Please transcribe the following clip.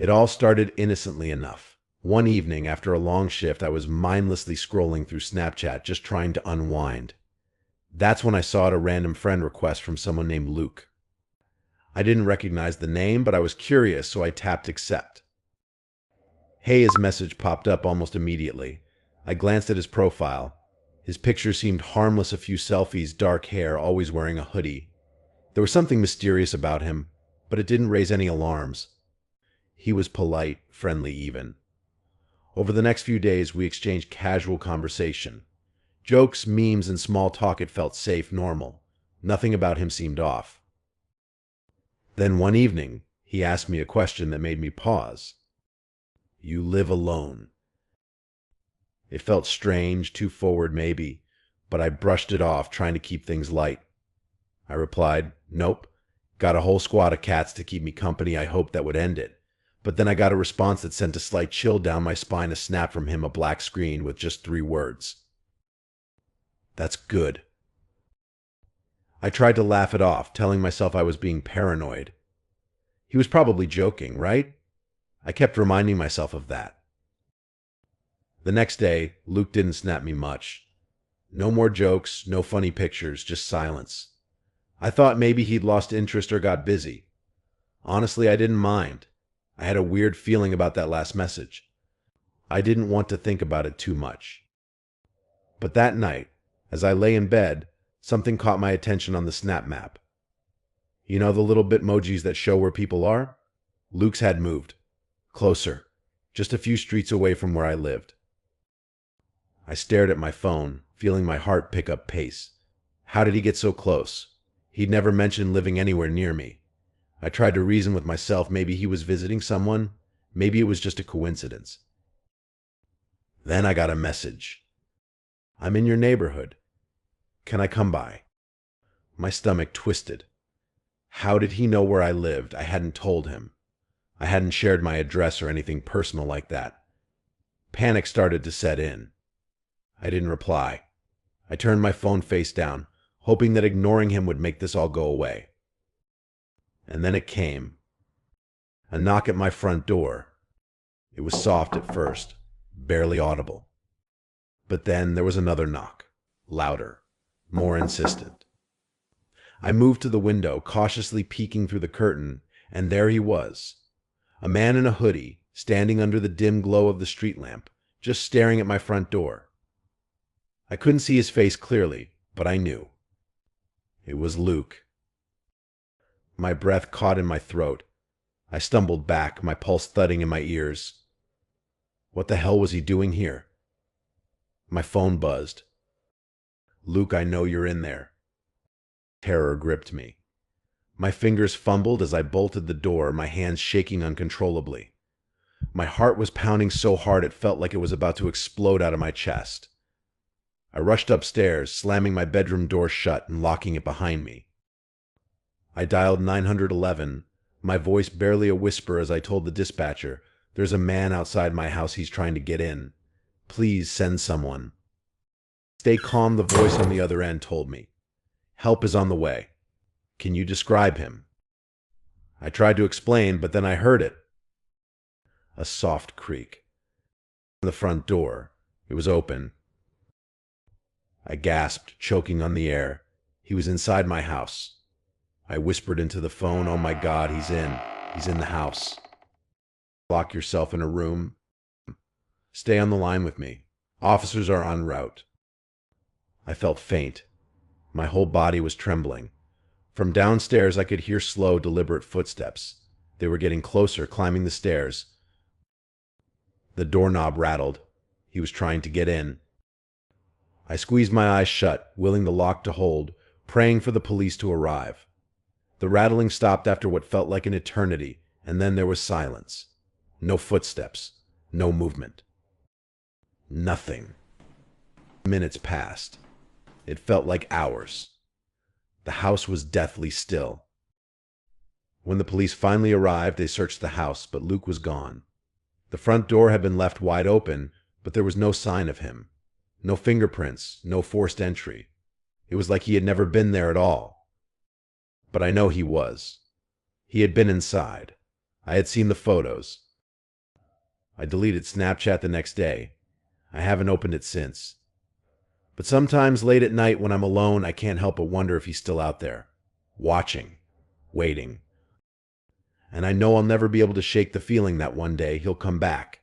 It all started innocently enough. One evening, after a long shift, I was mindlessly scrolling through Snapchat, just trying to unwind. That's when I saw a random friend request from someone named Luke. I didn't recognize the name, but I was curious, so I tapped accept. Hey, his message popped up almost immediately. I glanced at his profile. His picture seemed harmless, a few selfies, dark hair, always wearing a hoodie. There was something mysterious about him, but it didn't raise any alarms. He was polite, friendly even. Over the next few days, we exchanged casual conversation. Jokes, memes, and small talk. It felt safe, normal. Nothing about him seemed off. Then one evening, he asked me a question that made me pause. "You live alone?" It felt strange, too forward maybe, but I brushed it off, trying to keep things light. I replied, "Nope. Got a whole squad of cats to keep me company." I hoped that would end it. But then I got a response that sent a slight chill down my spine, a snap from him, a black screen with just 3 words. "That's good." I tried to laugh it off, telling myself I was being paranoid. He was probably joking, right? I kept reminding myself of that. The next day, Luke didn't snap me much. No more jokes, no funny pictures, just silence. I thought maybe he'd lost interest or got busy. Honestly, I didn't mind. I had a weird feeling about that last message. I didn't want to think about it too much. But that night, as I lay in bed, something caught my attention on the Snap map. You know the little bitmojis that show where people are? Luke's had moved. Closer. Just a few streets away from where I lived. I stared at my phone, feeling my heart pick up pace. How did he get so close? He'd never mentioned living anywhere near me. I tried to reason with myself. Maybe he was visiting someone. Maybe it was just a coincidence. Then I got a message. "I'm in your neighborhood. Can I come by?" My stomach twisted. How did he know where I lived? I hadn't told him. I hadn't shared my address or anything personal like that. Panic started to set in. I didn't reply. I turned my phone face down, hoping that ignoring him would make this all go away. And then it came. A knock at my front door. It was soft at first, barely audible. But then there was another knock, louder, more insistent. I moved to the window, cautiously peeking through the curtain, and there he was. A man in a hoodie, standing under the dim glow of the street lamp, just staring at my front door. I couldn't see his face clearly, but I knew. It was Luke. My breath caught in my throat. I stumbled back, my pulse thudding in my ears. What the hell was he doing here? My phone buzzed. "Luke, I know you're in there." Terror gripped me. My fingers fumbled as I bolted the door, my hands shaking uncontrollably. My heart was pounding so hard it felt like it was about to explode out of my chest. I rushed upstairs, slamming my bedroom door shut and locking it behind me. I dialed 911, my voice barely a whisper as I told the dispatcher, "There's a man outside my house. He's trying to get in. Please send someone." "Stay calm," the voice on the other end told me. "Help is on the way. Can you describe him?" I tried to explain, but then I heard it. A soft creak. The front door. It was open. I gasped, choking on the air. He was inside my house. I whispered into the phone, "Oh my God, he's in. He's in the house." "Lock yourself in a room. Stay on the line with me. Officers are en route." I felt faint. My whole body was trembling. From downstairs, I could hear slow, deliberate footsteps. They were getting closer, climbing the stairs. The doorknob rattled. He was trying to get in. I squeezed my eyes shut, willing the lock to hold, praying for the police to arrive. The rattling stopped after what felt like an eternity, and then there was silence. No footsteps. No movement. Nothing. Minutes passed. It felt like hours. The house was deathly still. When the police finally arrived, they searched the house, but Luke was gone. The front door had been left wide open, but there was no sign of him. No fingerprints, no forced entry. It was like he had never been there at all. But I know he was. He had been inside. I had seen the photos. I deleted Snapchat the next day. I haven't opened it since. But sometimes late at night when I'm alone, I can't help but wonder if he's still out there, watching, waiting. And I know I'll never be able to shake the feeling that one day he'll come back,